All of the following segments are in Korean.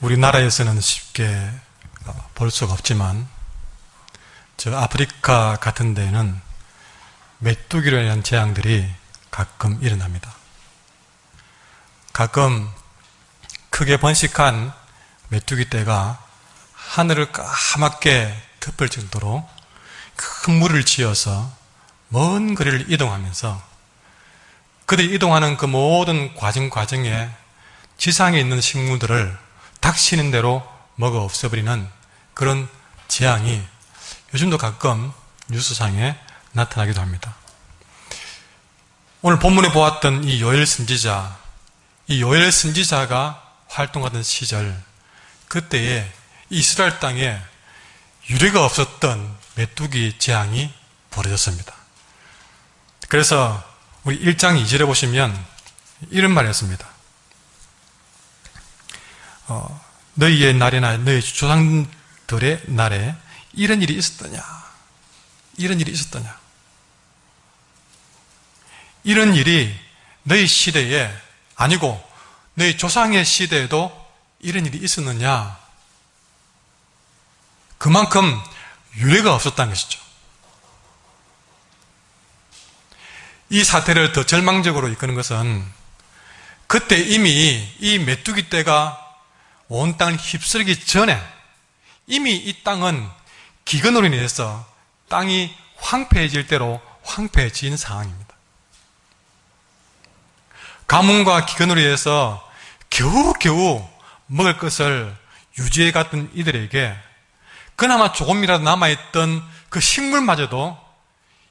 우리나라에서는 쉽게 볼 수가 없지만 저 아프리카 같은 데는 메뚜기로 인한 재앙들이 가끔 일어납니다. 가끔 크게 번식한 메뚜기 떼가 하늘을 까맣게 덮을 정도로 큰 무리를 지어서 먼 거리를 이동하면서 그들이 이동하는 그 모든 과정에 지상에 있는 식물들을 닥치는 대로 먹어 없애버리는 그런 재앙이 요즘도 가끔 뉴스상에 나타나기도 합니다. 오늘 본문에 보았던 이 요엘 선지자가 활동하던 시절, 그때에 이스라엘 땅에 유례가 없었던 메뚜기 재앙이 벌어졌습니다. 그래서 우리 1장 2절에 보시면 이런 말이었습니다. 너희의 날이나 너희 조상들의 날에 이런 일이 있었더냐? 이런 일이 있었더냐? 이런 일이 너희 시대에 아니고 너희 조상의 시대에도 이런 일이 있었느냐? 그만큼 유례가 없었다는 것이죠. 이 사태를 더 절망적으로 이끄는 것은 그때 이미 이 메뚜기 떼가 온 땅을 휩쓸기 전에 이미 이 땅은 기근으로 인해서 땅이 황폐해질 대로 황폐해진 상황입니다. 가뭄과 기근으로 인해서 겨우겨우 먹을 것을 유지해 갔던 이들에게 그나마 조금이라도 남아있던 그 식물마저도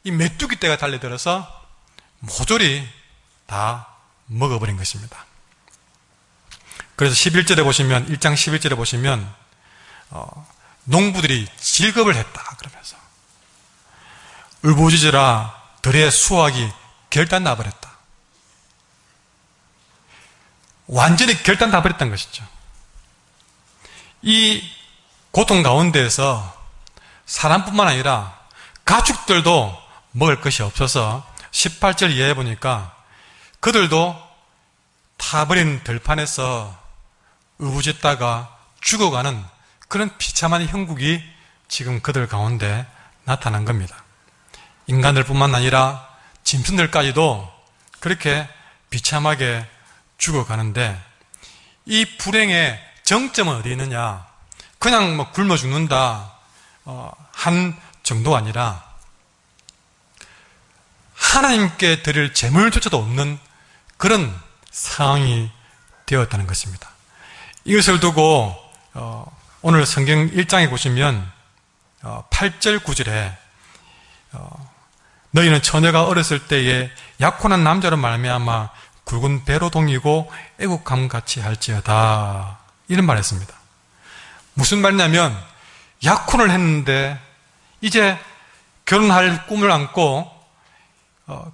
이 메뚜기 떼가 달려들어서 모조리 다 먹어버린 것입니다. 그래서 11절에 보시면 1장 11절에 보시면 농부들이 질겁을 했다 그러면서 울부짖으라 들의 수확이 결단 나버렸다. 완전히 결단 나버렸다는 것이죠. 이 고통 가운데에서 사람뿐만 아니라 가축들도 먹을 것이 없어서 18절 이하에 보니까 그들도 타버린 들판에서 울부짖다가 죽어가는 그런 비참한 형국이 지금 그들 가운데 나타난 겁니다. 인간들뿐만 아니라 짐승들까지도 그렇게 비참하게 죽어가는데 이 불행의 정점은 어디 있느냐? 그냥 굶어 죽는다 한 정도가 아니라 하나님께 드릴 재물조차도 없는 그런 상황이 되었다는 것입니다. 이것을 두고 오늘 성경 1장에 보시면 8절 9절에 너희는 처녀가 어렸을 때에 약혼한 남자로 말미암아 굵은 배로 동이고 애국함같이 할지어다 이런 말을 했습니다. 무슨 말이냐면 약혼을 했는데 이제 결혼할 꿈을 안고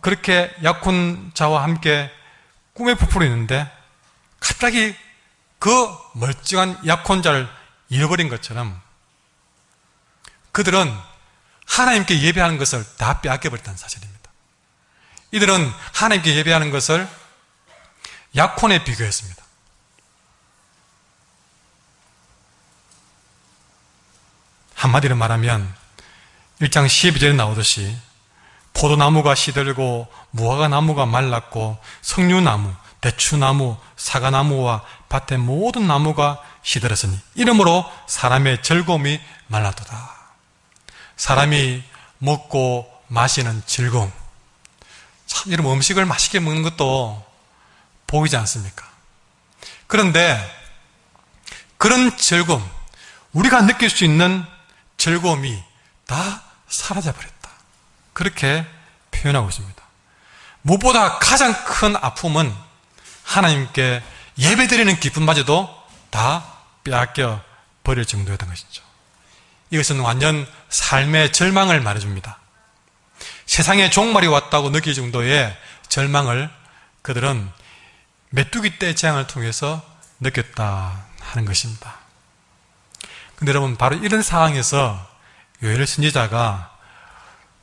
그렇게 약혼자와 함께 꿈에 부풀어 있는데 갑자기 그 멀쩡한 약혼자를 잃어버린 것처럼 그들은 하나님께 예배하는 것을 다 빼앗겨버렸다는 사실입니다. 이들은 하나님께 예배하는 것을 약혼에 비교했습니다. 한마디로 말하면 1장 12절에 나오듯이 포도나무가 시들고 무화과나무가 말랐고 석류나무, 대추나무, 사과나무와 밭의 모든 나무가 시들었으니 이러므로 사람의 즐거움이 말랐도다. 사람이 먹고 마시는 즐거움, 참 이런 음식을 맛있게 먹는 것도 복이지 않습니까? 그런데 그런 즐거움, 우리가 느낄 수 있는 즐거움이 다 사라져버렸다. 그렇게 표현하고 있습니다. 무엇보다 가장 큰 아픔은 하나님께 예배드리는 기쁨마저도 다 빼앗겨 버릴 정도였던 것이죠. 이것은 완전 삶의 절망을 말해줍니다. 세상에 종말이 왔다고 느낄 정도의 절망을 그들은 메뚜기 떼 재앙을 통해서 느꼈다 하는 것입니다. 근데 여러분, 바로 이런 상황에서 요엘 선지자가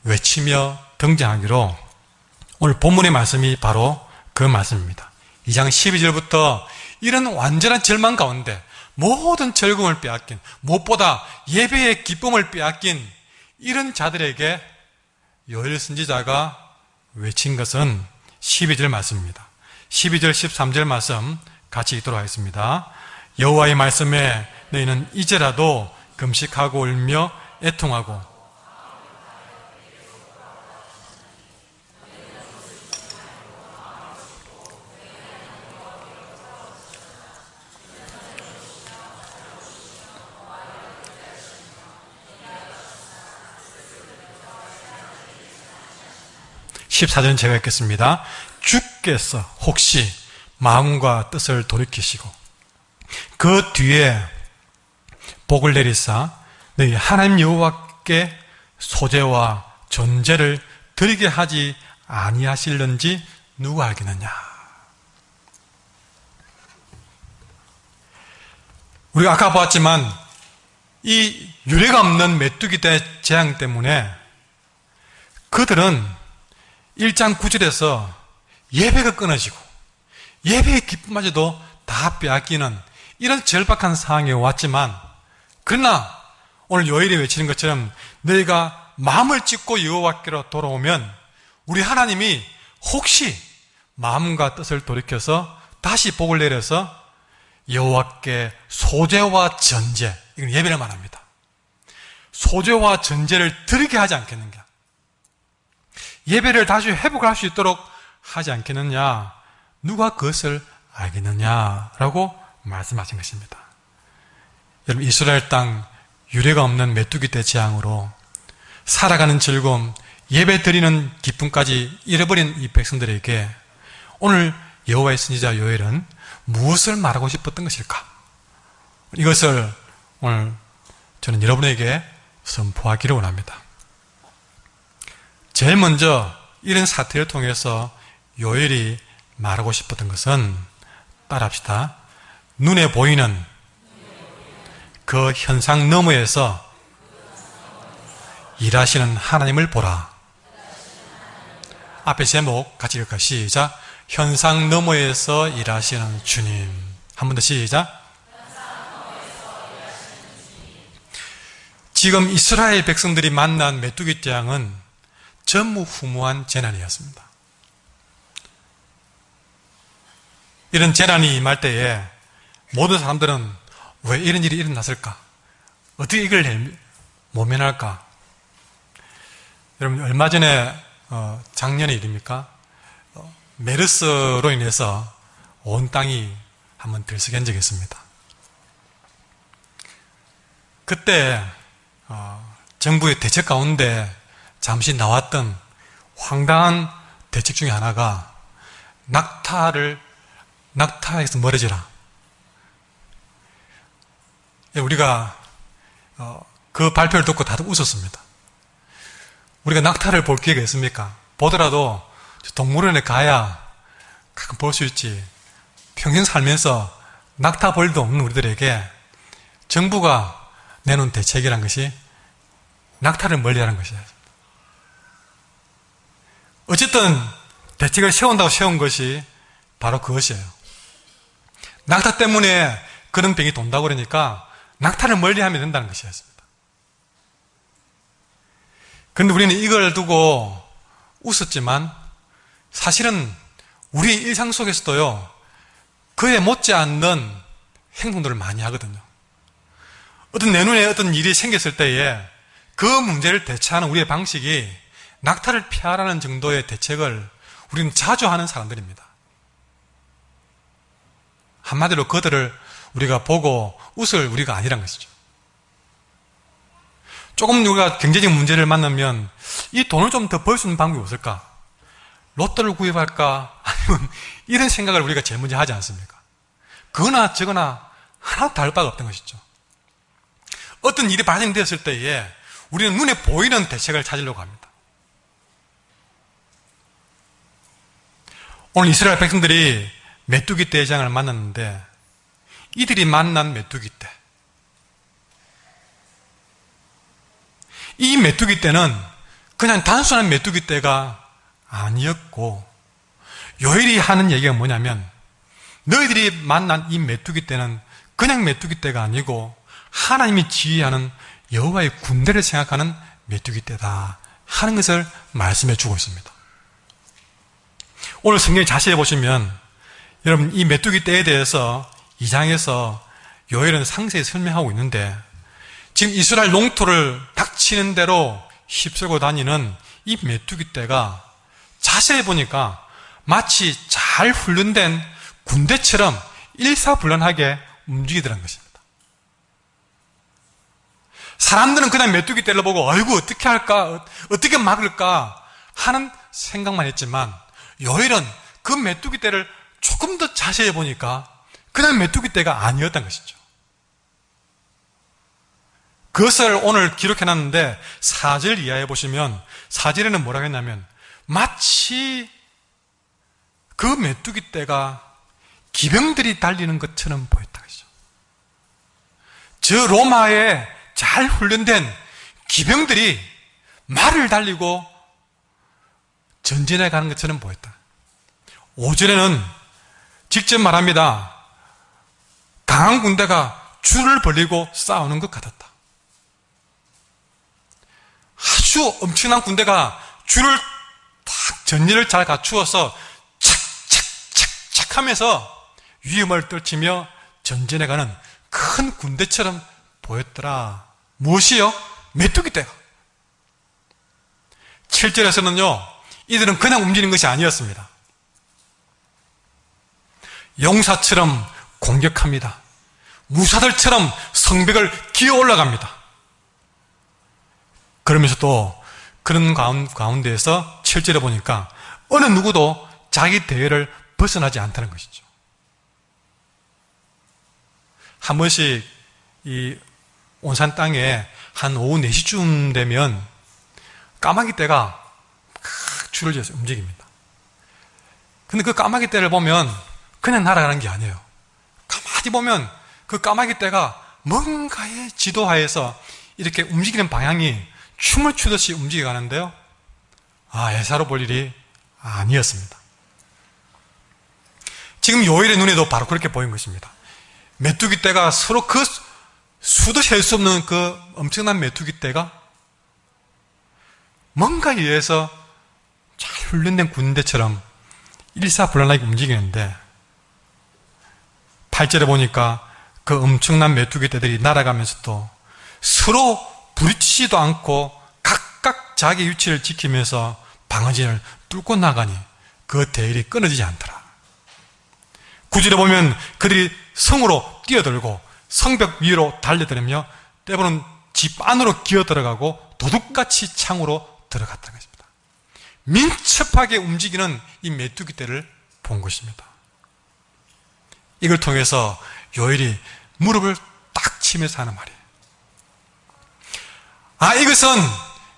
외치며 등장하기로 오늘 본문의 말씀이 바로 그 말씀입니다. 2장 12절부터 이런 완전한 절망 가운데 모든 즐거움을 빼앗긴, 무엇보다 예배의 기쁨을 빼앗긴 이런 자들에게 요엘 선지자가 외친 것은 12절 말씀입니다. 12절 13절 말씀 같이 읽도록 하겠습니다. 여호와의 말씀에 너희는 이제라도 금식하고 울며 애통하고 14절은 제가 읽겠습니다. 주께서 혹시 마음과 뜻을 돌이키시고 그 뒤에 복을 내리사 너희 하나님 여호와께 소제와 전제를 드리게 하지 아니하실는지 누가 알겠느냐. 우리가 아까 보았지만 이 유례가 없는 메뚜기 떼 재앙 때문에 그들은 1장 9절에서 예배가 끊어지고 예배의 기쁨마저도 다 빼앗기는 이런 절박한 상황에 왔지만, 그러나 오늘 요엘이 외치는 것처럼 너희가 마음을 찢고 여호와께로 돌아오면 우리 하나님이 혹시 마음과 뜻을 돌이켜서 다시 복을 내려서 여호와께 소제와 전제, 이건 예배를 말합니다. 소제와 전제를 드리게 하지 않겠는가, 예배를 다시 회복할 수 있도록 하지 않겠느냐, 누가 그것을 알겠느냐라고 말씀하신 것입니다. 여러분, 이스라엘 땅 유례가 없는 메뚜기 떼 재앙으로 살아가는 즐거움, 예배 드리는 기쁨까지 잃어버린 이 백성들에게 오늘 여호와의 선지자 요엘은 무엇을 말하고 싶었던 것일까? 이것을 오늘 저는 여러분에게 선포하기를 원합니다. 제일 먼저 이런 사태를 통해서 요엘이 말하고 싶었던 것은, 따라합시다. 눈에 보이는 그 현상 너머에서 일하시는 하나님을 보라. 앞에 제목 같이 읽을까? 시작. 현상 너머에서 일하시는 주님. 한 번 더 시작. 지금 이스라엘 백성들이 만난 메뚜기 재앙은 전무후무한 재난이었습니다. 이런 재난이 임할 때에 모든 사람들은 왜 이런 일이 일어났을까? 어떻게 이걸 모면할까? 여러분, 얼마 전에 작년의 일입니까? 메르스로 인해서 온 땅이 한번 들썩인 적이 있습니다. 그때 정부의 대책 가운데 잠시 나왔던 황당한 대책 중에 하나가 낙타에서 멀어지라. 우리가 그 발표를 듣고 다들 웃었습니다. 우리가 낙타를 볼 기회가 있습니까? 보더라도 동물원에 가야 가끔 볼 수 있지. 평생 살면서 낙타 볼 도 없는 우리들에게 정부가 내놓은 대책이란 것이 낙타를 멀리하는 것이에요. 어쨌든 대책을 세운다고 세운 것이 바로 그것이에요. 낙타 때문에 그런 병이 돈다고 그러니까 낙타를 멀리하면 된다는 것이었습니다. 그런데 우리는 이걸 두고 웃었지만 사실은 우리 일상 속에서도요, 그에 못지않는 행동들을 많이 하거든요. 어떤 내 눈에 어떤 일이 생겼을 때에 그 문제를 대처하는 우리의 방식이 낙타를 피하라는 정도의 대책을 우리는 자주 하는 사람들입니다. 한마디로 그들을 우리가 보고 웃을 우리가 아니란 것이죠. 조금 우리가 경제적 문제를 만나면 이 돈을 좀 더 벌 수 있는 방법이 없을까? 로또를 구입할까? 아니면 이런 생각을 우리가 제일 먼저 하지 않습니까? 그거나 저거나 하나도 다를 바가 없던 것이죠. 어떤 일이 발생되었을 때에 우리는 눈에 보이는 대책을 찾으려고 합니다. 오늘 이스라엘 백성들이 메뚜기 떼 재앙을 만났는데, 이들이 만난 메뚜기 떼, 이 메뚜기 떼는 그냥 단순한 메뚜기 떼가 아니었고, 요엘이 하는 얘기가 뭐냐면 너희들이 만난 이 메뚜기 떼는 그냥 메뚜기 떼가 아니고 하나님이 지휘하는 여호와의 군대를 생각하는 메뚜기 떼다 하는 것을 말씀해 주고 있습니다. 오늘 성경을 자세히 보시면 여러분 이 메뚜기 떼에 대해서 2장에서 요엘은 상세히 설명하고 있는데 지금 이스라엘 농토를 닥치는 대로 휩쓸고 다니는 이 메뚜기 떼가 자세히 보니까 마치 잘 훈련된 군대처럼 일사불란하게 움직이더라는 것입니다. 사람들은 그냥 메뚜기 떼를 보고 아이고 어떻게 할까 어떻게 막을까 하는 생각만 했지만 요엘은 그 메뚜기 떼를 조금 더 자세히 보니까 그냥 메뚜기 떼가 아니었던 것이죠. 그것을 오늘 기록해놨는데 4절 이하에 보시면 4절에는 뭐라고 했냐면 마치 그 메뚜기 떼가 기병들이 달리는 것처럼 보였다 것이죠. 저 로마에 잘 훈련된 기병들이 말을 달리고 전진해 가는 것처럼 보였다. 5절에는 직접 말합니다. 강한 군대가 줄을 벌리고 싸우는 것 같았다. 아주 엄청난 군대가 줄을 딱 전열을 잘 갖추어서 착착착착 하면서 위험을 떨치며 전진해가는 큰 군대처럼 보였더라. 무엇이요? 메뚜기 떼가. 7절에서는요, 이들은 그냥 움직이는 것이 아니었습니다. 용사처럼 공격합니다. 무사들처럼 성벽을 기어 올라갑니다. 그러면서 또 그런 가운데에서 7절에 보니까 어느 누구도 자기 대열을 벗어나지 않다는 것이죠. 한 번씩 이 온산 땅에 한 오후 4시쯤 되면 까마귀 떼가 줄을 지어서 움직입니다. 근데 그 까마귀 떼를 보면 그냥 날아가는 게 아니에요. 가만히 보면 그 까마귀 떼가 뭔가의 지도하에서 이렇게 움직이는 방향이 춤을 추듯이 움직여가는데요. 예사로 볼 일이 아니었습니다. 지금 요엘의 눈에도 바로 그렇게 보인 것입니다. 메뚜기 떼가 서로 그 수도 셀 수 없는 그 엄청난 메뚜기 떼가 뭔가에 의해서 잘 훈련된 군대처럼 일사불란하게 움직이는데 8절에 보니까 그 엄청난 메뚜기 떼들이 날아가면서도 서로 부딪히지도 않고 각각 자기 위치를 지키면서 방어진을 뚫고 나가니 그 대열이 끊어지지 않더라. 9절에 보면 그들이 성으로 뛰어들고 성벽 위로 달려들으며 때로는 집 안으로 기어들어가고 도둑같이 창으로 들어갔다는 것입니다. 민첩하게 움직이는 이 메뚜기 떼를 본 것입니다. 이걸 통해서 요엘이 무릎을 딱 치면서 하는 말이에요. 이것은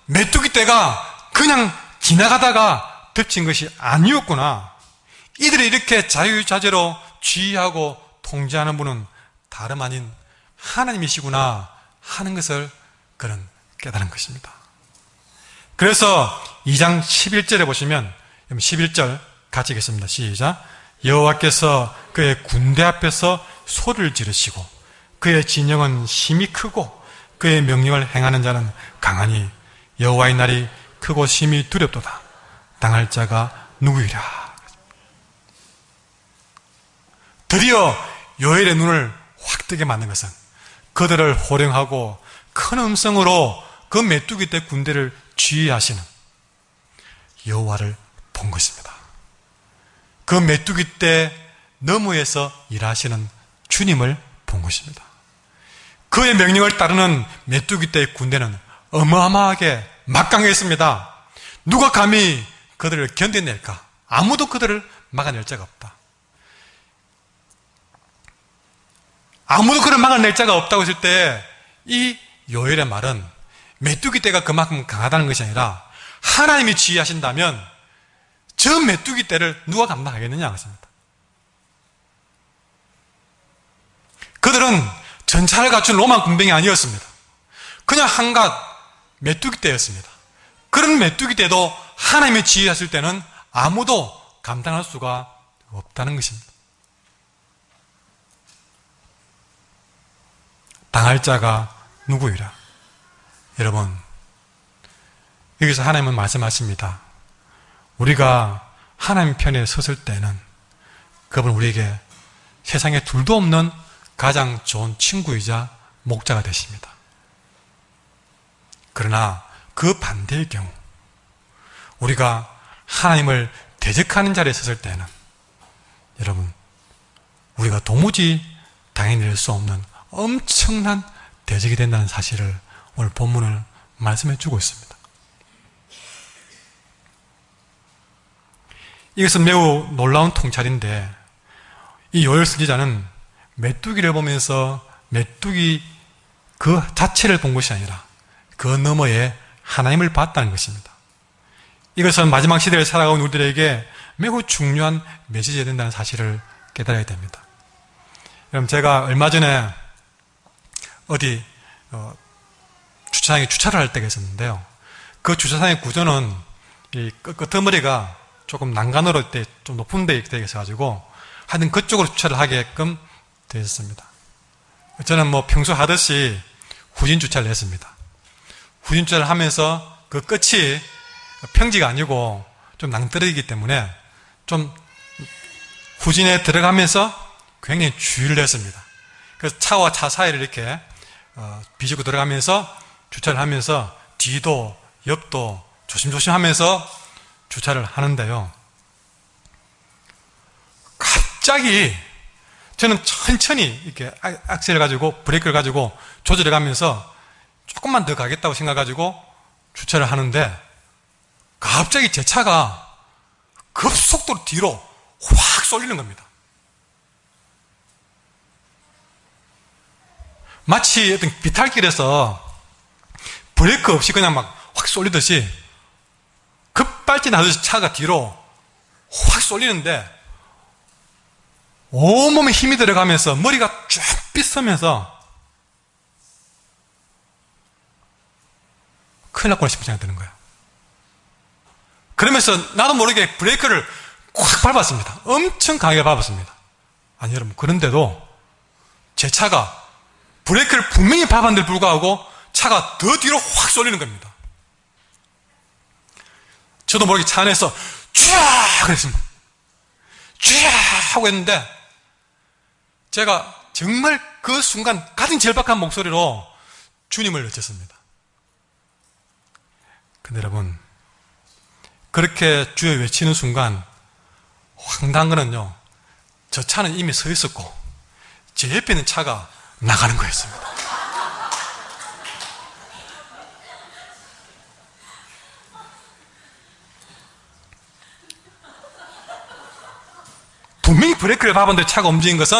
메뚜기 떼가 그냥 지나가다가 덮친 것이 아니었구나. 이들이 이렇게 자유자재로 지휘하고 통제하는 분은 다름 아닌 하나님이시구나 하는 것을 그는 깨달은 것입니다. 그래서 2장 11절에 보시면 11절 같이 읽겠습니다. 시작. 여호와께서 그의 군대 앞에서 소리를 지르시고 그의 진영은 심히 크고 그의 명령을 행하는 자는 강하니 여호와의 날이 크고 심히 두렵도다. 당할 자가 누구이랴. 드디어 요엘의 눈을 확 뜨게 만든 것은 그들을 호령하고 큰 음성으로 그 메뚜기 떼 군대를 지휘하시는 여호와를 본 것입니다. 그 메뚜기 떼 너머에서 일하시는 주님을 본 것입니다. 그의 명령을 따르는 메뚜기 떼의 군대는 어마어마하게 막강했습니다. 누가 감히 그들을 견뎌낼까? 아무도 그들을 막아낼 자가 없다. 아무도 그를 막아낼 자가 없다고 했을 때 이 요엘의 말은 메뚜기 떼가 그만큼 강하다는 것이 아니라 하나님이 지휘하신다면 저 메뚜기 떼를 누가 감당하겠느냐 하십니다. 그들은 전차를 갖춘 로마 군병이 아니었습니다. 그냥 한갓 메뚜기 떼였습니다. 그런 메뚜기 떼도 하나님이 지휘하실 때는 아무도 감당할 수가 없다는 것입니다. 당할 자가 누구이라. 여러분, 여기서 하나님은 말씀하십니다. 우리가 하나님 편에 섰을 때는 그분 우리에게 세상에 둘도 없는 가장 좋은 친구이자 목자가 되십니다. 그러나 그 반대의 경우 우리가 하나님을 대적하는 자리에 섰을 때는 여러분, 우리가 도무지 당해낼 수 없는 엄청난 대적이 된다는 사실을 오늘 본문을 말씀해 주고 있습니다. 이것은 매우 놀라운 통찰인데, 이 요엘 선지자는 메뚜기를 보면서 메뚜기 그 자체를 본 것이 아니라 그 너머에 하나님을 봤다는 것입니다. 이것은 마지막 시대를 살아가는 우리들에게 매우 중요한 메시지가 된다는 사실을 깨달아야 됩니다. 여러분, 제가 얼마 전에 어디 주차장에 주차를 할 때가 있었는데요. 그 주차장의 구조는 이 끄트머리가 조금 난간으로 좀 높은 데 되어 있어가지고 하여튼 그쪽으로 주차를 하게끔 되어 있었습니다. 저는 뭐 평소 하듯이 후진 주차를 했습니다. 후진 주차를 하면서 그 끝이 평지가 아니고 좀 낭떠러지이기 때문에 좀 후진에 들어가면서 굉장히 주의를 했습니다. 그래서 차와 차 사이를 이렇게 비집고 들어가면서 주차를 하면서 뒤도 옆도 조심조심 하면서 주차를 하는데요. 갑자기 저는 천천히 이렇게 악셀을 가지고 브레이크를 가지고 조절해 가면서 조금만 더 가겠다고 생각 가지고 주차를 하는데 갑자기 제 차가 급속도로 뒤로 확 쏠리는 겁니다. 마치 어떤 비탈길에서 브레이크 없이 그냥 막 확 쏠리듯이 급발진하듯이 차가 뒤로 확 쏠리는데 온몸에 힘이 들어가면서 머리가 쭉 빗으면서 큰일 났구나 싶은 생각이 드는 거예요. 그러면서 나도 모르게 브레이크를 꽉 밟았습니다. 엄청 강하게 밟았습니다. 아니 여러분, 그런데도 제 차가 브레이크를 분명히 밟았는데 불구하고 차가 더 뒤로 확 쏠리는 겁니다. 저도 모르게 차 안에서 쫙 그랬습니다. 쫙 하고 했는데 제가 정말 그 순간 가장 절박한 목소리로 주님을 외쳤습니다. 근데 여러분, 그렇게 주여 외치는 순간 황당한 거는요, 저 차는 이미 서 있었고 제 옆에 있는 차가 나가는 거였습니다. 분명히 브레이크를 밟았는데 차가 움직인 것은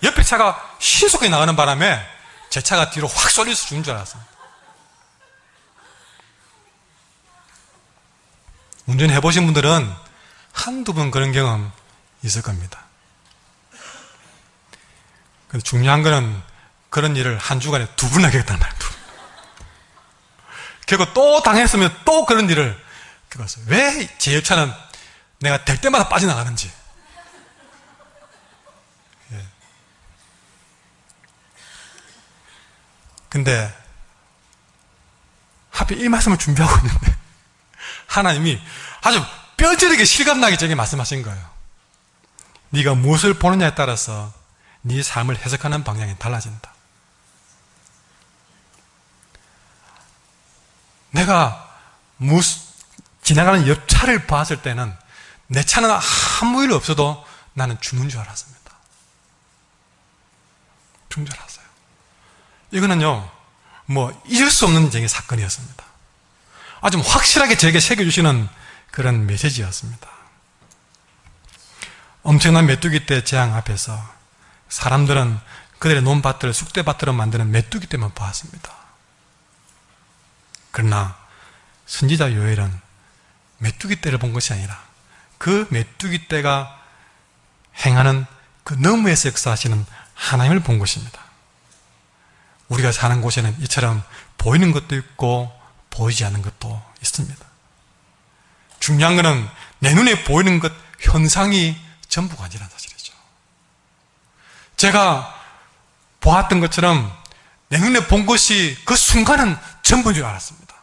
옆에 차가 신속하게 나가는 바람에 제 차가 뒤로 확 쏠려서 죽는 줄 알았습니다. 운전해보신 분들은 한두 번 그런 경험 있을 겁니다. 근데 중요한 거는 그런 일을 한 주간에 두 번 하겠다는 말이에요. 결국 또 당했으면 또 그런 일을 겪었어요. 왜 제 옆차는 내가 될 때마다 빠져나가는지. 예. 근데 하필 이 말씀을 준비하고 있는데 하나님이 아주 뼈저리게 실감나기 전에 말씀하신 거예요. 네가 무엇을 보느냐에 따라서 네 삶을 해석하는 방향이 달라진다. 내가 지나가는 옆차를 봤을 때는 내 차는 아무 일 없어도 나는 죽는 줄 알았습니다. 죽는 줄 알았어요. 이거는요, 뭐 잊을 수 없는 제게 사건이었습니다. 아주 확실하게 제게 새겨주시는 그런 메시지였습니다. 엄청난 메뚜기 떼 재앙 앞에서 사람들은 그들의 논밭들을 쑥대밭으로 만드는 메뚜기 떼만 보았습니다. 그러나 선지자 요엘은 메뚜기 떼를 본 것이 아니라 그 메뚜기 떼가 행하는 그 너머에서 역사하시는 하나님을 본 것입니다. 우리가 사는 곳에는 이처럼 보이는 것도 있고 보이지 않는 것도 있습니다. 중요한 것은 내 눈에 보이는 것 현상이 전부가 아니라는 사실이죠. 제가 보았던 것처럼 내 눈에 본 것이 그 순간은 전부인 줄 알았습니다.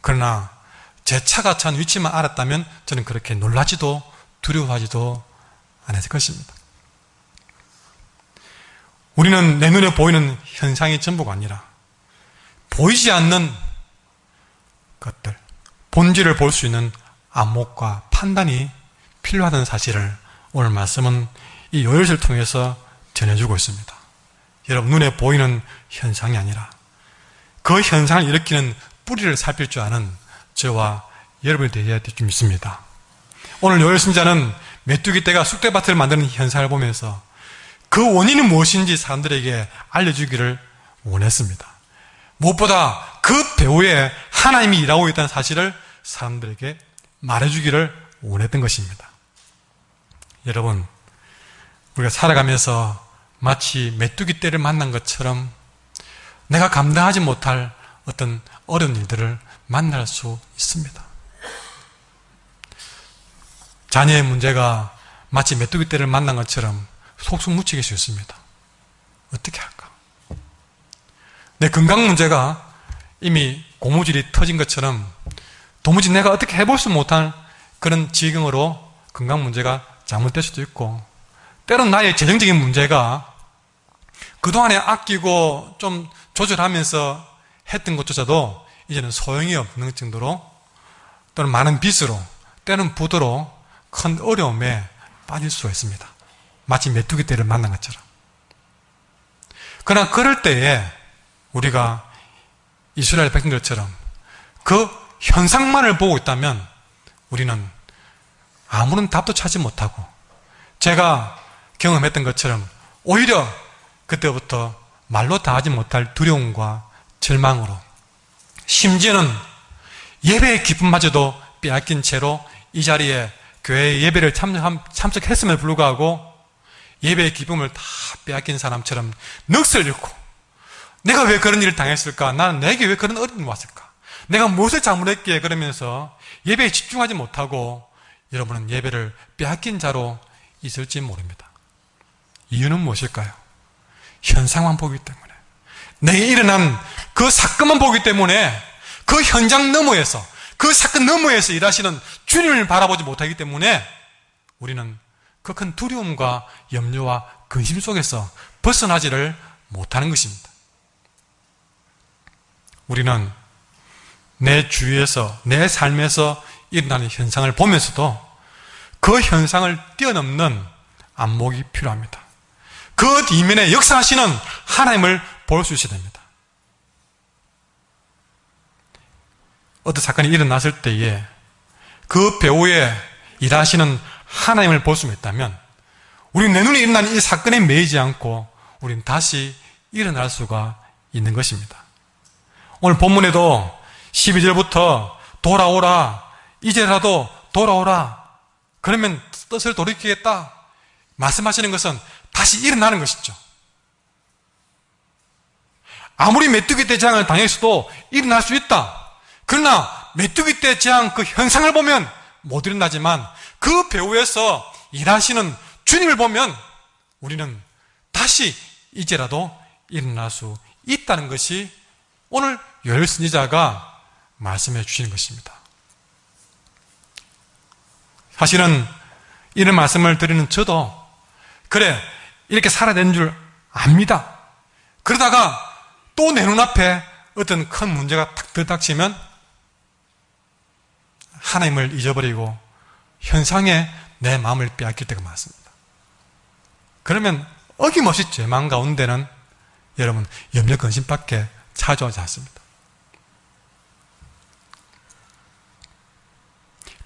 그러나 제 차가 처한 위치만 알았다면 저는 그렇게 놀라지도 두려워하지도 않았을 것입니다. 우리는 내 눈에 보이는 현상이 전부가 아니라 보이지 않는 것들, 본질을 볼 수 있는 안목과 판단이 필요하다는 사실을 오늘 말씀은 이 요일을 통해서 전해주고 있습니다. 여러분, 눈에 보이는 현상이 아니라 그 현상을 일으키는 뿌리를 살필 줄 아는 저와 여러분이 되어야 될 줄 믿습니다. 오늘 요일 신자는 메뚜기떼가 쑥대밭을 만드는 현상을 보면서 그 원인이 무엇인지 사람들에게 알려주기를 원했습니다. 무엇보다 그 배후에 하나님이 일하고 있다는 사실을 사람들에게 말해주기를 원했던 것입니다. 여러분, 우리가 살아가면서 마치 메뚜기떼를 만난 것처럼 내가 감당하지 못할 어떤 어려운 일들을 만날 수 있습니다. 자녀의 문제가 마치 메뚜기떼를 만난 것처럼 속속 묻히게 수 있습니다. 어떻게 할까? 내 건강 문제가 이미 고무줄이 터진 것처럼 도무지 내가 어떻게 해볼 수 못한 그런 지경으로 건강 문제가 잘못될 수도 있고, 때론 나의 재정적인 문제가 그동안에 아끼고 좀 조절하면서 했던 것조차도 이제는 소용이 없는 정도로, 또는 많은 빚으로, 때는 부도로 큰 어려움에 빠질 수가 있습니다. 마치 메뚜기떼를 만난 것처럼. 그러나 그럴 때에 우리가 이스라엘 백성들처럼 그 현상만을 보고 있다면 우리는 아무런 답도 찾지 못하고, 제가 경험했던 것처럼 오히려 그때부터 말로 다 하지 못할 두려움과 절망으로, 심지어는 예배의 기쁨마저도 빼앗긴 채로 이 자리에 교회 예배를 참석했음에도 불구하고 예배의 기쁨을 다 빼앗긴 사람처럼 넋을 잃고, 내가 왜 그런 일을 당했을까? 나는 내게 왜 그런 어려움이 왔을까? 내가 무엇을 잘못했기에 그러면서 예배에 집중하지 못하고 여러분은 예배를 빼앗긴 자로 있을지 모릅니다. 이유는 무엇일까요? 현상만 보기 때문에, 내게 일어난 그 사건만 보기 때문에, 그 현장 너머에서, 그 사건 너머에서 일하시는 주님을 바라보지 못하기 때문에 우리는 그 큰 두려움과 염려와 근심 속에서 벗어나지를 못하는 것입니다. 우리는 내 주위에서, 내 삶에서 일어나는 현상을 보면서도 그 현상을 뛰어넘는 안목이 필요합니다. 그 이면에 역사하시는 하나님을 볼 수 있어야 됩니다. 어떤 사건이 일어났을 때에 그 배후에 일하시는 하나님을 볼 수만 있다면 우리는 내 눈에 일어난 이 사건에 매이지 않고 우리는 다시 일어날 수가 있는 것입니다. 오늘 본문에도 12절부터 돌아오라, 이제라도 돌아오라, 그러면 뜻을 돌이키겠다 말씀하시는 것은 다시 일어나는 것이죠. 아무리 메뚜기떼 재앙을 당했어도 일어날 수 있다. 그러나 메뚜기떼 재앙 그 현상을 보면 못 일어나지만 그 배후에서 일하시는 주님을 보면 우리는 다시 이제라도 일어날 수 있다는 것이 오늘 요엘 선지자가 말씀해 주시는 것입니다. 사실은 이런 말씀을 드리는 저도 그래, 이렇게 살아야 되는 줄 압니다. 그러다가 또 내 눈앞에 어떤 큰 문제가 탁 들닥치면 하나님을 잊어버리고 현상에 내 마음을 빼앗길 때가 많습니다. 그러면 어김없이 제 마음 가운데는 여러분 염려 근심밖에 찾아오지 않습니다.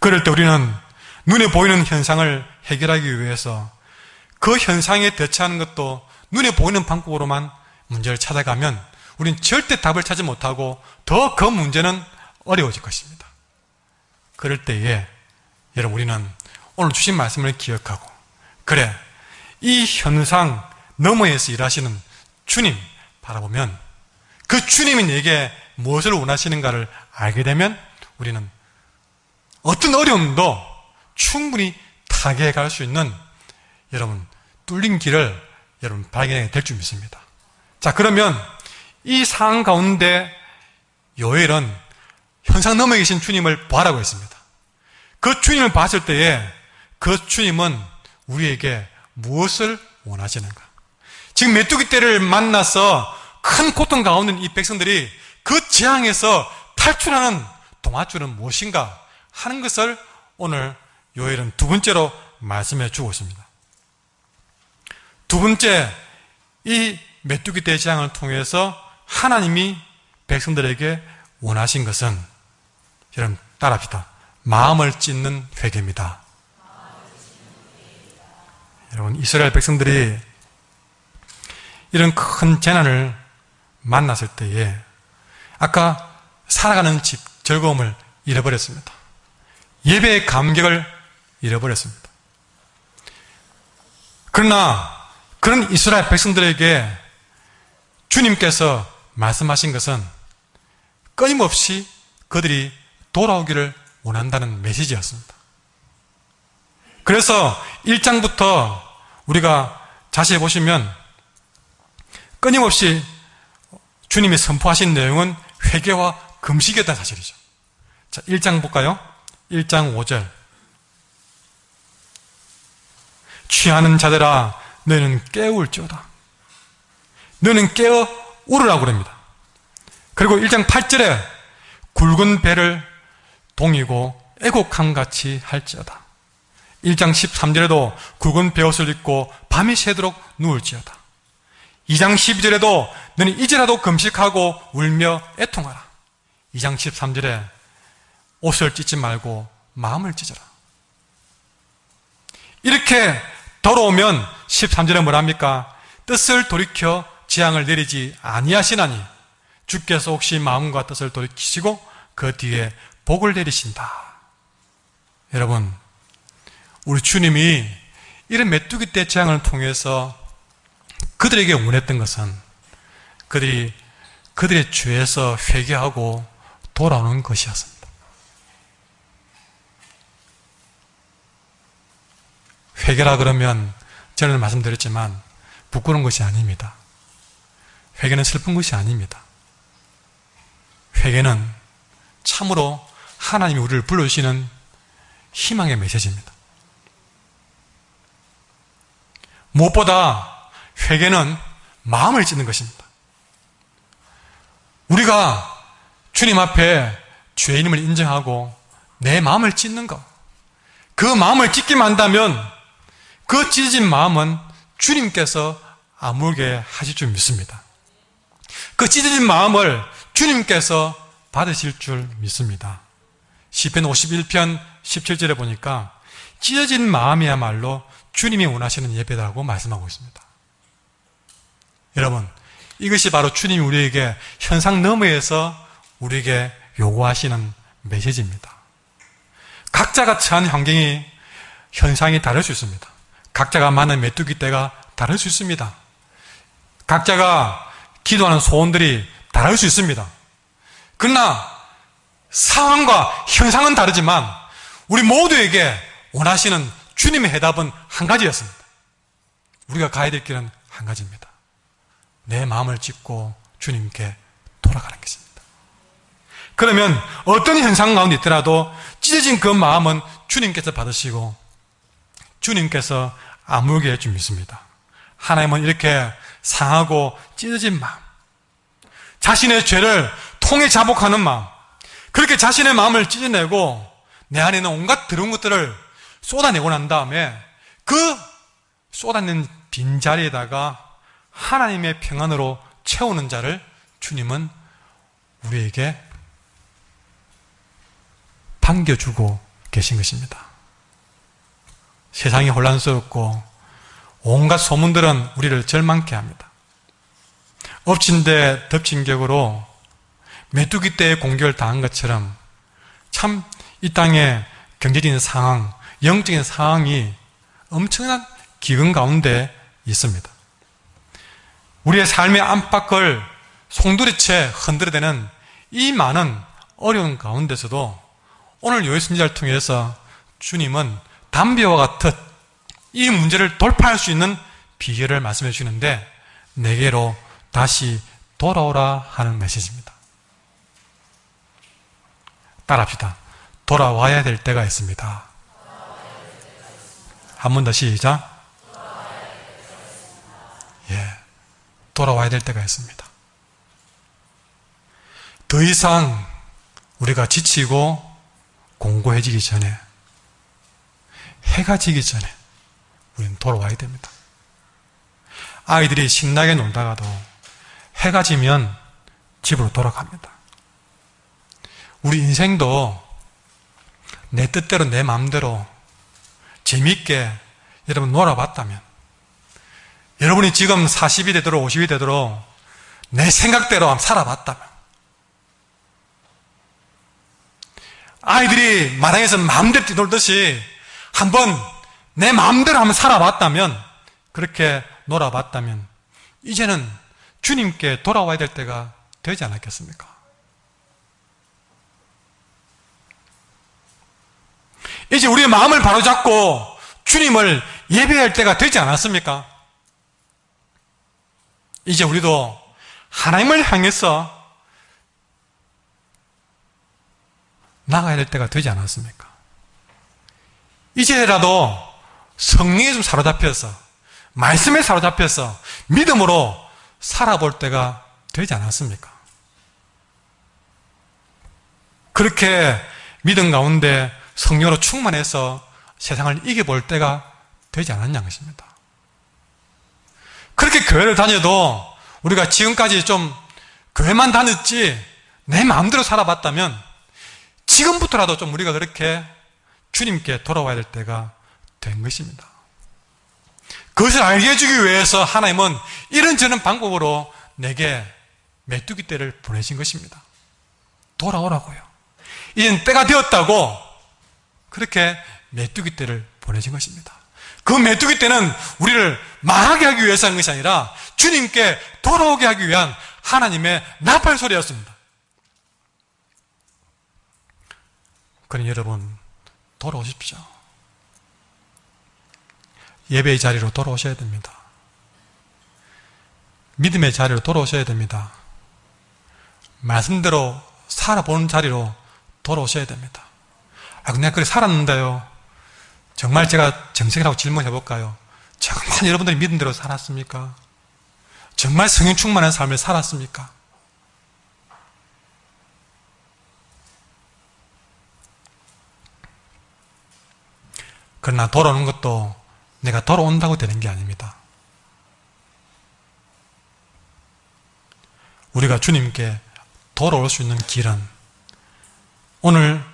그럴 때 우리는 눈에 보이는 현상을 해결하기 위해서 그 현상에 대처하는 것도 눈에 보이는 방법으로만 문제를 찾아가면 우리는 절대 답을 찾지 못하고 더 그 문제는 어려워질 것입니다. 그럴 때에 여러분 우리는 오늘 주신 말씀을 기억하고, 그래, 이 현상 너머에서 일하시는 주님 바라보면 그 주님이 내게 무엇을 원하시는가를 알게 되면 우리는 어떤 어려움도 충분히 타개해 갈 수 있는 여러분 뚫린 길을 여러분 발견하게 될 줄 믿습니다. 자, 그러면 이 상황 가운데 요엘은 현상 너머에 계신 주님을 보아라고 했습니다. 그 주님을 봤을 때에 그 주님은 우리에게 무엇을 원하시는가? 지금 메뚜기 떼를 만나서 큰 고통 가운데 있는 이 백성들이 그 재앙에서 탈출하는 동아줄은 무엇인가 하는 것을 오늘 요엘은 두 번째로 말씀해 주고 있습니다. 두 번째, 이 메뚜기 떼 재앙을 통해서 하나님이 백성들에게 원하신 것은, 여러분 따라합시다. 마음을 찢는 회개입니다. 여러분, 이스라엘 백성들이 이런 큰 재난을 만났을 때에 아까 살아가는 집 즐거움을 잃어버렸습니다. 예배의 감격을 잃어버렸습니다. 그러나 그런 이스라엘 백성들에게 주님께서 말씀하신 것은 끊임없이 그들이 돌아오기를 원한다는 메시지였습니다. 그래서 1장부터 우리가 자세히 보시면 끊임없이 주님이 선포하신 내용은 회개와 금식이었다는 사실이죠. 자, 1장 볼까요? 1장 5절. 취하는 자들아, 너희는 깨울지어다. 너희는 깨어 울으라고 그럽니다. 그리고 1장 8절에 굵은 배를 동이고 애곡함같이 할지어다. 1장 13절에도 굵은 베옷을 입고 밤이 새도록 누울지어다. 2장 12절에도 너는 이제라도 금식하고 울며 애통하라. 2장 13절에 옷을 찢지 말고 마음을 찢어라. 이렇게 돌아오면 13절에 뭐랍니까? 뜻을 돌이켜 재앙을 내리지 아니하시나니 주께서 혹시 마음과 뜻을 돌이키시고 그 뒤에 복을 내리신다. 여러분, 우리 주님이 이런 메뚜기 떼 재앙을 통해서 그들에게 원했던 것은 그들의 죄에서 회개하고 돌아오는 것이었습니다. 회개라 그러면 저는 말씀드렸지만 부끄러운 것이 아닙니다. 회개는 슬픈 것이 아닙니다. 회개는 참으로 하나님이 우리를 불러주시는 희망의 메시지입니다. 무엇보다 회개는 마음을 찢는 것입니다. 우리가 주님 앞에 죄인임을 인정하고 내 마음을 찢는 것, 그 마음을 찢기만 한다면 그 찢어진 마음은 주님께서 아물게 하실 줄 믿습니다. 그 찢어진 마음을 주님께서 받으실 줄 믿습니다. 시편 51편 17절에 보니까 찢어진 마음이야말로 주님이 원하시는 예배라고 말씀하고 있습니다. 여러분, 이것이 바로 주님이 우리에게 현상 너머에서 우리에게 요구하시는 메시지입니다. 각자가 처한 환경이, 현상이 다를 수 있습니다. 각자가 만난 메뚜기 떼가 다를 수 있습니다. 각자가 기도하는 소원들이 다를 수 있습니다. 그러나 상황과 현상은 다르지만 우리 모두에게 원하시는 주님의 해답은 한 가지였습니다. 우리가 가야 될 길은 한 가지입니다. 내 마음을 찢고 주님께 돌아가는 것입니다. 그러면 어떤 현상 가운데 있더라도 찢어진 그 마음은 주님께서 받으시고 주님께서 아물게 할 줄 믿습니다. 하나님은 이렇게 상하고 찢어진 마음, 자신의 죄를 통해 자복하는 마음, 그렇게 자신의 마음을 찢어내고 내 안에 있는 온갖 더러운 것들을 쏟아내고 난 다음에 그 쏟아낸 빈자리에다가 하나님의 평안으로 채우는 자를 주님은 우리에게 반겨주고 계신 것입니다. 세상이 혼란스럽고 온갖 소문들은 우리를 절망케 합니다. 엎친 데 덮친 격으로 메뚜기 떼의 공격을 당한 것처럼 참 이 땅의 경제적인 상황, 영적인 상황이 엄청난 기근 가운데 있습니다. 우리의 삶의 안팎을 송두리째 흔들어대는 이 많은 어려운 가운데서도 오늘 요엘 선지자를 통해서 주님은 담배와 같은 이 문제를 돌파할 수 있는 비결을 말씀해 주시는데 내게로 다시 돌아오라 하는 메시지입니다. 따라합시다. 돌아와야 될 때가 있습니다. 한 번 더 시작. 예, 돌아와야 될 때가 있습니다. 더 이상 우리가 지치고 공고해지기 전에, 해가 지기 전에 우리는 돌아와야 됩니다. 아이들이 신나게 놀다가도 해가 지면 집으로 돌아갑니다. 우리 인생도 내 뜻대로 내 마음대로 재미있게 여러분 놀아봤다면, 여러분이 지금 40이 되도록 50이 되도록 내 생각대로 한번 살아봤다면, 아이들이 마당에서 마음대로 뛰놀듯이 한번 내 마음대로 한번 살아봤다면, 그렇게 놀아봤다면 이제는 주님께 돌아와야 될 때가 되지 않았겠습니까? 이제 우리의 마음을 바로잡고 주님을 예배할 때가 되지 않았습니까? 이제 우리도 하나님을 향해서 나가야 될 때가 되지 않았습니까? 이제라도 성령에 좀 사로잡혀서, 말씀에 사로잡혀서 믿음으로 살아볼 때가 되지 않았습니까? 그렇게 믿음 가운데 성령으로 충만해서 세상을 이겨볼 때가 되지 않았냐 것입니다. 그렇게 교회를 다녀도 우리가 지금까지 좀 교회만 다녔지 내 마음대로 살아봤다면 지금부터라도 좀 우리가 그렇게 주님께 돌아와야 될 때가 된 것입니다. 그것을 알게 해주기 위해서 하나님은 이런저런 방법으로 내게 메뚜기 떼를 보내신 것입니다. 돌아오라고요. 이젠 때가 되었다고 그렇게 메뚜기 떼를 보내신 것입니다. 그 메뚜기 떼는 우리를 망하게 하기 위해서 하는 것이 아니라 주님께 돌아오게 하기 위한 하나님의 나팔 소리였습니다. 그러니 여러분, 돌아오십시오. 예배의 자리로 돌아오셔야 됩니다. 믿음의 자리로 돌아오셔야 됩니다. 말씀대로 살아보는 자리로 돌아오셔야 됩니다. 내가 그렇게 살았는데요. 정말 제가 정색이라고 질문해 볼까요? 정말 여러분들이 믿음대로 살았습니까? 정말 성령 충만한 삶을 살았습니까? 그러나 돌아오는 것도 내가 돌아온다고 되는 게 아닙니다. 우리가 주님께 돌아올 수 있는 길은 오늘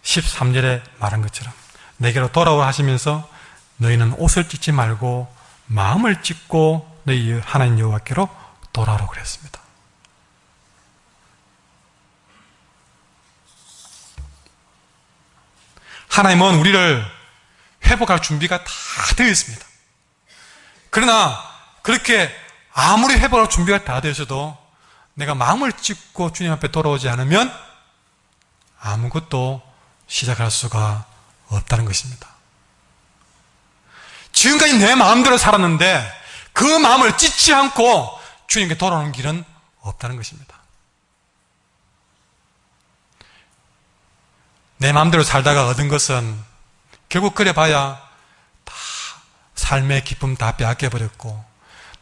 13절에 말한 것처럼 내게로 돌아오라 하시면서 너희는 옷을 찢지 말고 마음을 찢고 너희 하나님 여호와께로 돌아오라고 그랬습니다. 하나님은 우리를 회복할 준비가 다 되어 있습니다. 그러나 그렇게 아무리 회복할 준비가 다 되어 있어도 내가 마음을 찢고 주님 앞에 돌아오지 않으면 아무것도 시작할 수가 없다는 것입니다. 지금까지 내 마음대로 살았는데 그 마음을 찢지 않고 주님께 돌아오는 길은 없다는 것입니다. 내 마음대로 살다가 얻은 것은 결국 그래봐야 다 삶의 기쁨 다 빼앗겨버렸고,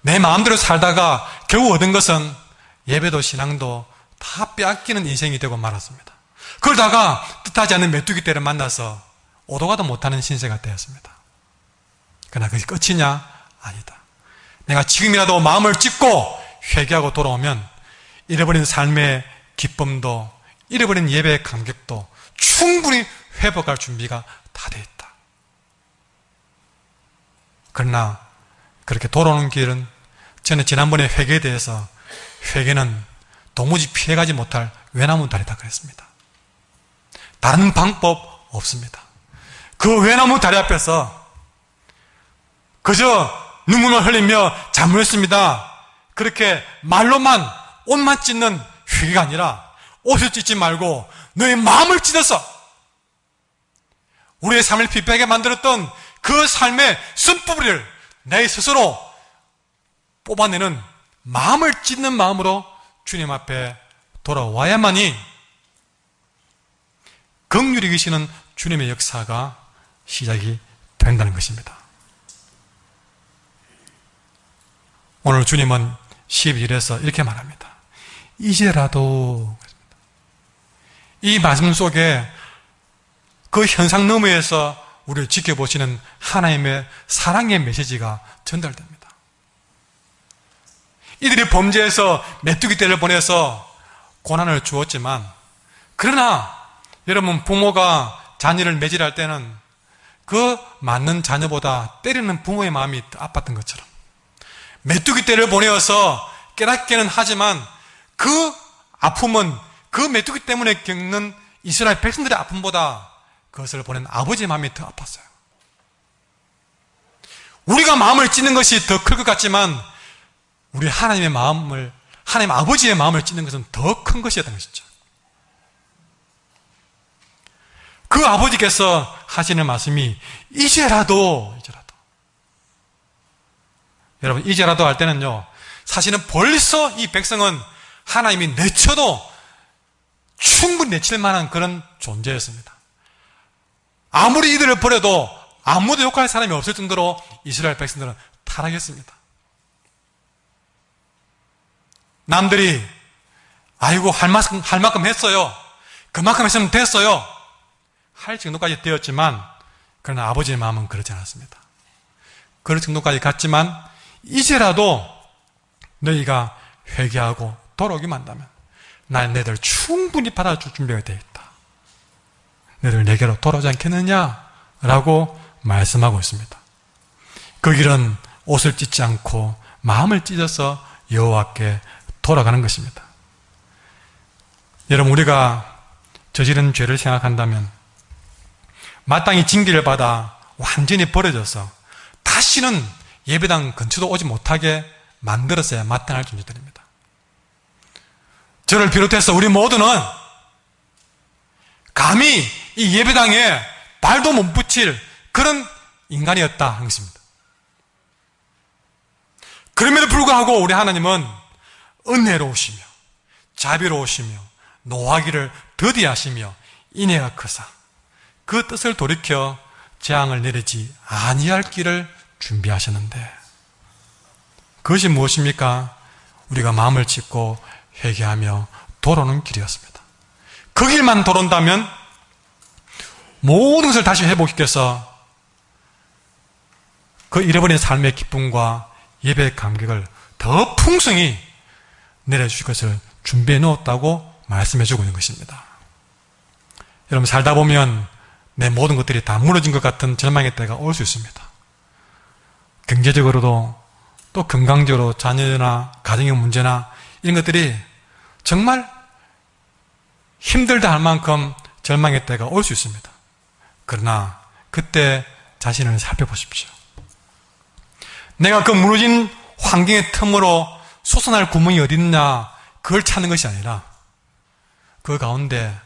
내 마음대로 살다가 결국 얻은 것은 예배도 신앙도 다 빼앗기는 인생이 되고 말았습니다. 그러다가 뜻하지 않는 메뚜기 떼를 만나서 오도가도 못하는 신세가 되었습니다. 그러나 그게 끝이냐? 아니다. 내가 지금이라도 마음을 찢고 회개하고 돌아오면 잃어버린 삶의 기쁨도 잃어버린 예배의 감격도 충분히 회복할 준비가 다 되어 있다. 그러나 그렇게 돌아오는 길은, 저는 지난번에 회개에 대해서 회개는 도무지 피해가지 못할 외나무 다리다 그랬습니다. 다른 방법 없습니다. 그 외나무 다리 앞에서 그저 눈물만 흘리며 잠을했습니다. 그렇게 말로만 옷만 찢는 회개가 아니라 옷을 찢지 말고 너의 마음을 찢어서 우리의 삶을 피폐하게 만들었던 그 삶의 쓴뿌리를 내 스스로 뽑아내는 마음을 찢는 마음으로 주님 앞에 돌아와야만이 긍휼히 계시는 주님의 역사가 시작이 된다는 것입니다. 오늘 주님은 12절에서 이렇게 말합니다. 이제라도, 이 말씀 속에 그 현상 너머에서 우리를 지켜보시는 하나님의 사랑의 메시지가 전달됩니다. 이들이 범죄해서 메뚜기 떼를 보내서 고난을 주었지만, 그러나 여러분, 부모가 자녀를 매질할 때는 그 맞는 자녀보다 때리는 부모의 마음이 더 아팠던 것처럼, 메뚜기 떼를 보내어서 깨닫게는 하지만 그 아픔은 그 메뚜기 때문에 겪는 이스라엘 백성들의 아픔보다 그것을 보낸 아버지의 마음이 더 아팠어요. 우리가 마음을 찢는 것이 더 클 것 같지만 우리 하나님 아버지의 마음을 찢는 것은 더 큰 것이었던 것이죠. 그 아버지께서 하시는 말씀이 이제라도. 여러분, 이제라도 할 때는요, 사실은 벌써 이 백성은 하나님이 내쳐도 충분히 내칠 만한 그런 존재였습니다. 아무리 이들을 버려도 아무도 욕할 사람이 없을 정도로 이스라엘 백성들은 타락했습니다. 남들이 아이고 할 만큼 했어요, 그만큼 했으면 됐어요 할 정도까지 되었지만, 그러나 아버지의 마음은 그렇지 않았습니다. 그럴 정도까지 갔지만 이제라도 너희가 회개하고 돌아오기만 한다면 나는 너희들 충분히 받아줄 준비가 되어 있다. 너희들 내게로 돌아오지 않겠느냐? 라고 말씀하고 있습니다. 그 길은 옷을 찢지 않고 마음을 찢어서 여호와께 돌아가는 것입니다. 여러분, 우리가 저지른 죄를 생각한다면 마땅히 징계를 받아 완전히 버려져서 다시는 예배당 근처도 오지 못하게 만들었어야 마땅할 존재들입니다. 저를 비롯해서 우리 모두는 감히 이 예배당에 발도 못 붙일 그런 인간이었다 하는 것입니다. 그럼에도 불구하고 우리 하나님은 은혜로우시며 자비로우시며 노하기를 더디하시며 인애가 크사 그 뜻을 돌이켜 재앙을 내리지 아니할 길을 준비하셨는데, 그것이 무엇입니까? 우리가 마음을 찢고 회개하며 돌아오는 길이었습니다. 그 길만 돌아온다면 모든 것을 다시 회복시켜서 그 잃어버린 삶의 기쁨과 예배의 감격을 더 풍성히 내려주실 것을 준비해 놓았다고 말씀해 주고 있는 것입니다. 여러분, 살다 보면 내 모든 것들이 다 무너진 것 같은 절망의 때가 올 수 있습니다. 경제적으로도 또 건강적으로 자녀나 가정의 문제나 이런 것들이 정말 힘들다 할 만큼 절망의 때가 올 수 있습니다. 그러나 그때 자신을 살펴보십시오. 내가 그 무너진 환경의 틈으로 솟아날 구멍이 어디 있냐, 그걸 찾는 것이 아니라 그 가운데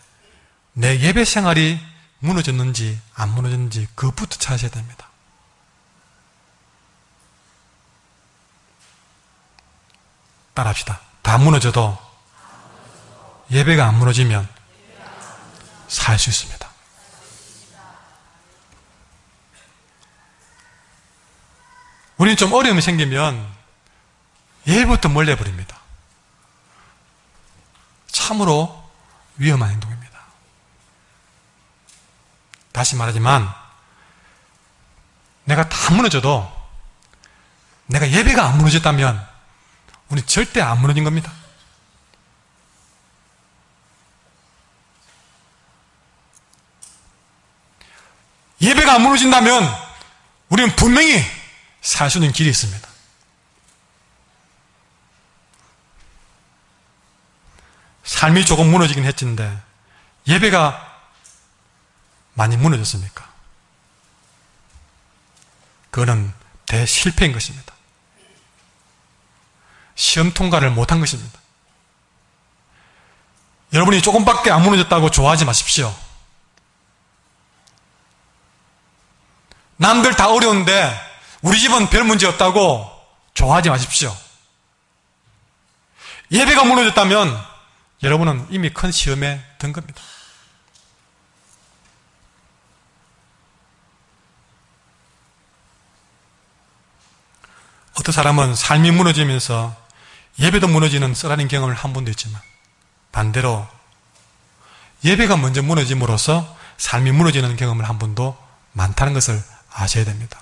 내 예배 생활이 무너졌는지 안 무너졌는지 그것부터 찾으셔야 됩니다. 따라합시다. 다 무너져도 예배가 안 무너지면 살 수 있습니다. 우리는 좀 어려움이 생기면 예배부터 멀리 해버립니다. 참으로 위험한 행동입니다. 다시 말하지만 내가 다 무너져도 내가 예배가 안 무너졌다면 우리 절대 안 무너진 겁니다. 예배가 안 무너진다면 우리는 분명히 살 수 있는 길이 있습니다. 삶이 조금 무너지긴 했는데 예배가 많이 무너졌습니까? 그거는 대실패인 것입니다. 시험 통과를 못한 것입니다. 여러분이 조금밖에 안 무너졌다고 좋아하지 마십시오. 남들 다 어려운데 우리 집은 별 문제 없다고 좋아하지 마십시오. 예배가 무너졌다면 여러분은 이미 큰 시험에 든 겁니다. 어떤 사람은 삶이 무너지면서 예배도 무너지는 쓰라린 경험을 한 번도 있지만, 반대로 예배가 먼저 무너짐으로써 삶이 무너지는 경험을 한 번도 많다는 것을 아셔야 됩니다.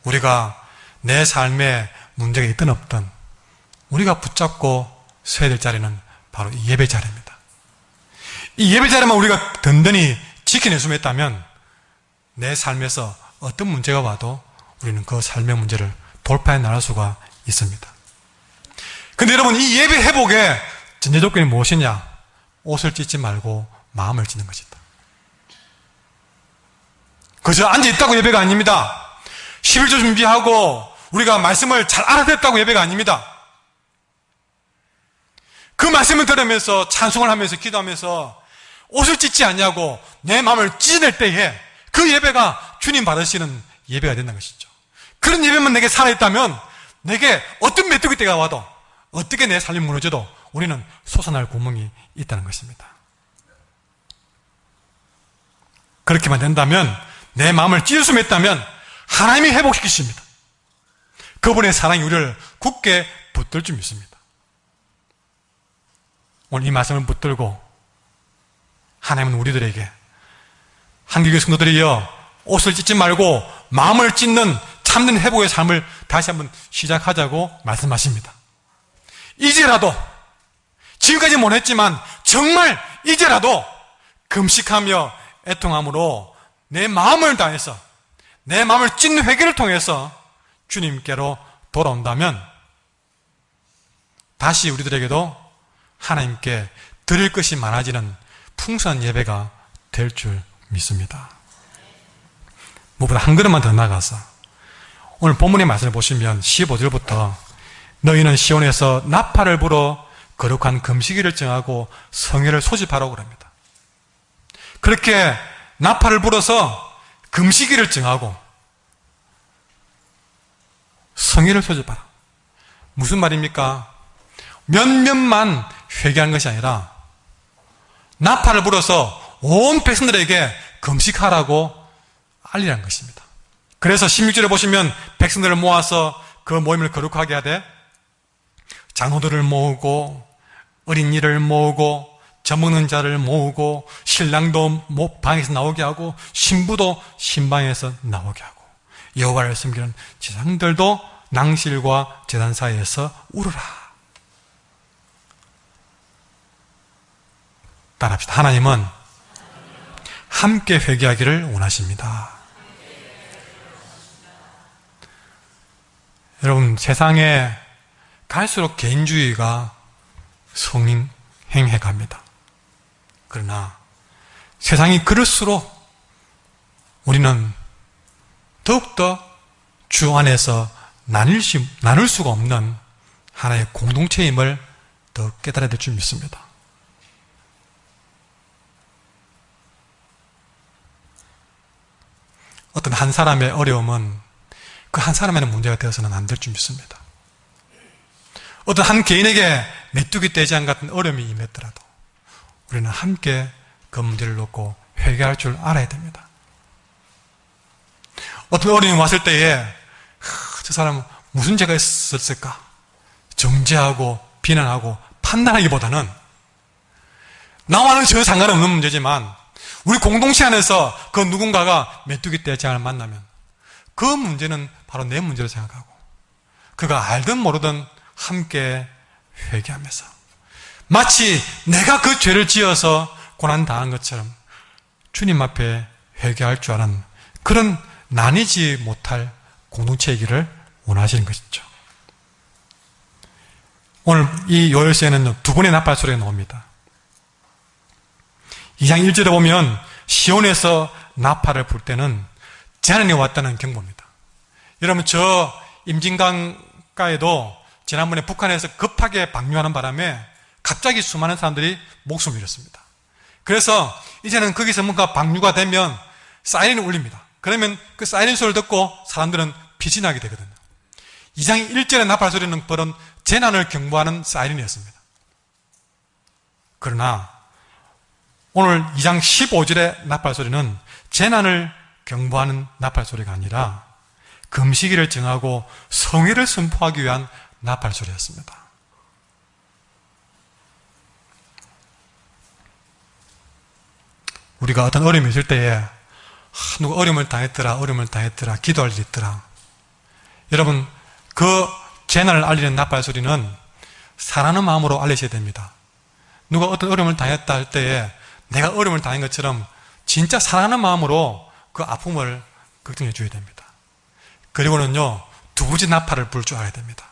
우리가 내 삶에 문제가 있든 없든 우리가 붙잡고 서야 될 자리는 바로 이 예배 자리입니다. 이 예배 자리만 우리가 든든히 지켜낼 수 있다면 내 삶에서 어떤 문제가 와도 우리는 그 삶의 문제를 돌파해 나갈 수가 있습니다. 근데 여러분, 이 예배 회복의 전제 조건이 무엇이냐? 옷을 찢지 말고 마음을 찢는 것이다. 그저 앉아있다고 예배가 아닙니다. 11조 준비하고 우리가 말씀을 잘 알아듣었다고 예배가 아닙니다. 그 말씀을 들으면서 찬송을 하면서 기도하면서 옷을 찢지 않냐고 내 마음을 찢어낼 때에 그 예배가 주님 받으시는 예배가 된다는 것이죠. 그런 예배만 내게 살아있다면 내게 어떤 메뚜기 때가 와도 어떻게 내 삶이 무너져도 우리는 솟아날 구멍이 있다는 것입니다. 그렇게만 된다면, 내 마음을 찢을 수 있다면 하나님이 회복시키십니다. 그분의 사랑이 우리를 굳게 붙들 줄 믿습니다. 오늘 이 말씀을 붙들고 하나님은 우리들에게, 한국교회 성도들이여, 옷을 찢지 말고 마음을 찢는 참된 회복의 삶을 다시 한번 시작하자고 말씀하십니다. 이제라도, 지금까지 못했지만 정말 이제라도 금식하며 애통함으로 내 마음을 다해서, 내 마음을 찢는 회개를 통해서 주님께로 돌아온다면 다시 우리들에게도 하나님께 드릴 것이 많아지는 풍성한 예배가 될 줄 믿습니다. 무엇보다 한 걸음만 더 나가서 오늘 본문의 말씀을 보시면 15절부터 너희는 시온에서 나팔을 불어 거룩한 금식일을 정하고 성회를 소집하라고 그럽니다. 그렇게 나팔을 불어서 금식일을 정하고 성회를 소집하라. 무슨 말입니까? 몇몇만 회개하는 것이 아니라 나팔을 불어서 온 백성들에게 금식하라고 알리라는 것입니다. 그래서 16절에 보시면 백성들을 모아서 그 모임을 거룩하게 하되 장로들을 모으고 어린이를 모으고 젖먹는 자를 모으고 신랑도 방에서 나오게 하고 신부도 신방에서 나오게 하고 여호와를 섬기는 제사장들도 낭실과 제단 사이에서 울으라. 따라합시다. 하나님은 함께 회개하기를 원하십니다. 여러분, 세상에 갈수록 개인주의가 성행해 갑니다. 그러나 세상이 그럴수록 우리는 더욱더 주 안에서 나눌 수가 없는 하나의 공동체임을 더 깨달아야 될 줄 믿습니다. 어떤 한 사람의 어려움은 그 한 사람의 문제가 되어서는 안 될 줄 믿습니다. 어떤 한 개인에게 메뚜기 떼장 같은 어려움이 임했더라도 우리는 함께 그 문제를 놓고 회개할 줄 알아야 됩니다. 어떤 어려움이 왔을 때에 저 사람은 무슨 죄가 있었을까? 정죄하고 비난하고 판단하기보다는 나와는 전혀 상관없는 문제지만 우리 공동체 안에서 그 누군가가 메뚜기 떼장을 만나면 그 문제는 바로 내 문제로 생각하고 그가 알든 모르든 함께 회개하면서 마치 내가 그 죄를 지어서 고난당한 것처럼 주님 앞에 회개할 줄 아는 그런 나뉘지 못할 공동체이기를 원하시는 것이죠. 오늘 이 요일세에는 두 번의 나팔 소리가 나옵니다. 2장 1절에 보면 시온에서 나팔을 불 때는 재난이 왔다는 경보입니다. 여러분, 저 임진강가에도 지난번에 북한에서 급하게 방류하는 바람에 갑자기 수많은 사람들이 목숨을 잃었습니다. 그래서 이제는 거기서 뭔가 방류가 되면 사이렌이 울립니다. 그러면 그 사이렌 소리를 듣고 사람들은 빛이 나게 되거든요. 2장 1절의 나팔 소리는 벌은 재난을 경보하는 사이렌이었습니다. 그러나 오늘 2장 15절의 나팔 소리는 재난을 경보하는 나팔 소리가 아니라 금식일을 정하고 성회를 선포하기 위한 나팔 소리였습니다. 우리가 어떤 어려움이 있을 때에 누가 어려움을 당했더라 기도할 일이 있더라. 여러분, 그 재난을 알리는 나팔 소리는 사랑하는 마음으로 알리셔야 됩니다. 누가 어떤 어려움을 당했다 할 때에 내가 어려움을 당한 것처럼 진짜 사랑하는 마음으로 그 아픔을 걱정해 줘야 됩니다. 그리고는요, 두 번째 나팔을 불 줄 알아야 됩니다.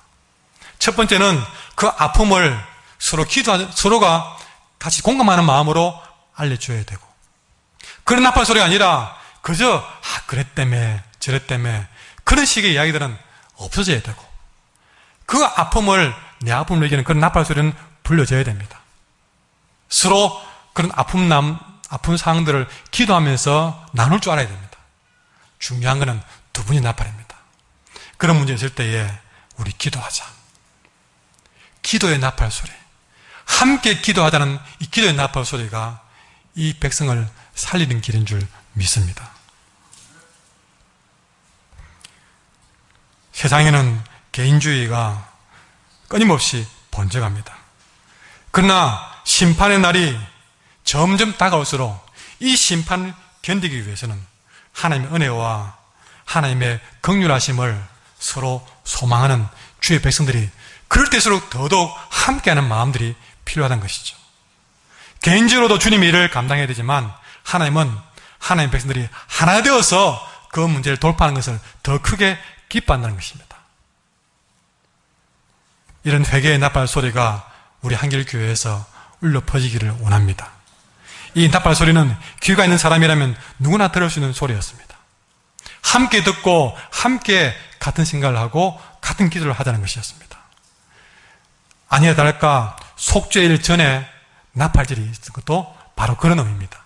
첫 번째는 그 아픔을 서로가 같이 공감하는 마음으로 알려줘야 되고, 그런 나팔 소리가 아니라 그저 그랬다며 저랬다며 그런 식의 이야기들은 없어져야 되고, 그 아픔을 내 아픔을 얘기하는 그런 나팔 소리는 불려져야 됩니다. 서로 그런 아픈 상황들을 기도하면서 나눌 줄 알아야 됩니다. 중요한 것은 두 분이 나팔입니다. 그런 문제 있을 때에 우리 기도하자. 기도의 나팔 소리, 함께 기도하자는 이 기도의 나팔 소리가 이 백성을 살리는 길인 줄 믿습니다. 세상에는 개인주의가 끊임없이 번져갑니다. 그러나 심판의 날이 점점 다가올수록 이 심판을 견디기 위해서는 하나님의 은혜와 하나님의 긍휼하심을 서로 소망하는 주의 백성들이 그럴 때일수록 더더욱 함께하는 마음들이 필요하다는 것이죠. 개인적으로도 주님의 일을 감당해야 되지만 하나님은 하나님의 백성들이 하나 되어서 그 문제를 돌파하는 것을 더 크게 기뻐한다는 것입니다. 이런 회개의 나팔 소리가 우리 한길교회에서 울려 퍼지기를 원합니다. 이 나팔 소리는 귀가 있는 사람이라면 누구나 들을 수 있는 소리였습니다. 함께 듣고 함께 같은 생각을 하고 같은 기도를 하자는 것이었습니다. 아니나 다를까 속죄일 전에 나팔질이 있었던 것도 바로 그런 의미입니다.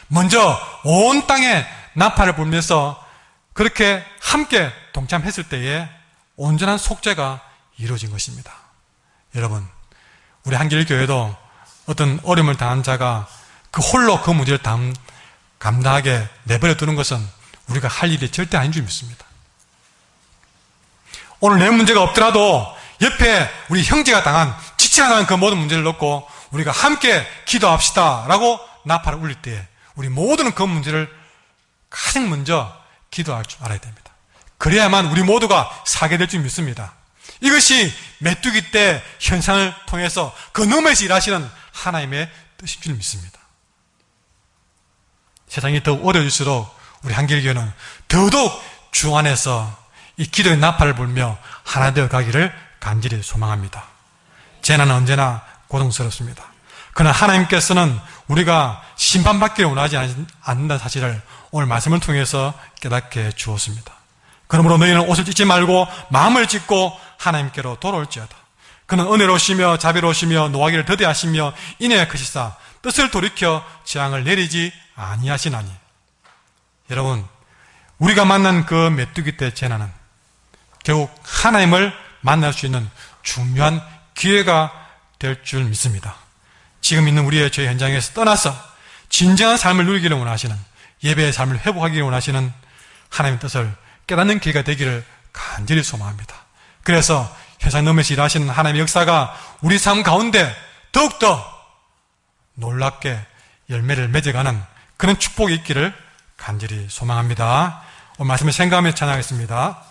먼저 온 땅에 나팔을 불면서 그렇게 함께 동참했을 때에 온전한 속죄가 이루어진 것입니다. 여러분, 우리 한길교회도 어떤 어려움을 당한 자가 그 홀로 그 문제를 감당하게 내버려 두는 것은 우리가 할 일이 절대 아닌 줄 믿습니다. 오늘 내 문제가 없더라도 옆에 우리 형제가 지쳐나가는 그 모든 문제를 놓고 우리가 함께 기도합시다 라고 나팔을 울릴 때 우리 모두는 그 문제를 가장 먼저 기도할 줄 알아야 됩니다. 그래야만 우리 모두가 사게 될 줄 믿습니다. 이것이 메뚜기 때 현상을 통해서 그 너머에서 일하시는 하나님의 뜻인 줄 믿습니다. 세상이 더욱 어려질수록 우리 한길교회는 더더욱 주 안에서 이 기도의 나팔을 불며 하나 되어 가기를 간절히 소망합니다. 재난은 언제나 고통스럽습니다. 그러나 하나님께서는 우리가 심판받기를 원하지 않는다는 사실을 오늘 말씀을 통해서 깨닫게 주었습니다. 그러므로 너희는 옷을 찢지 말고 마음을 찢고 하나님께로 돌아올지어다. 그는 은혜로우시며 자비로우시며 노하기를 더디하시며 인애가 크시사 뜻을 돌이켜 재앙을 내리지 아니하시나니. 여러분, 우리가 만난 그 메뚜기 때 재난은 결국 하나님을 만날 수 있는 중요한 기회가 될 줄 믿습니다. 지금 있는 우리의 죄 현장에서 떠나서 진정한 삶을 누리기를 원하시는, 예배의 삶을 회복하기를 원하시는 하나님의 뜻을 깨닫는 기회가 되기를 간절히 소망합니다. 그래서 세상 너머에서 일하시는 하나님의 역사가 우리 삶 가운데 더욱더 놀랍게 열매를 맺어가는 그런 축복이 있기를 간절히 소망합니다. 오늘 말씀을 생각하며 찬양하겠습니다.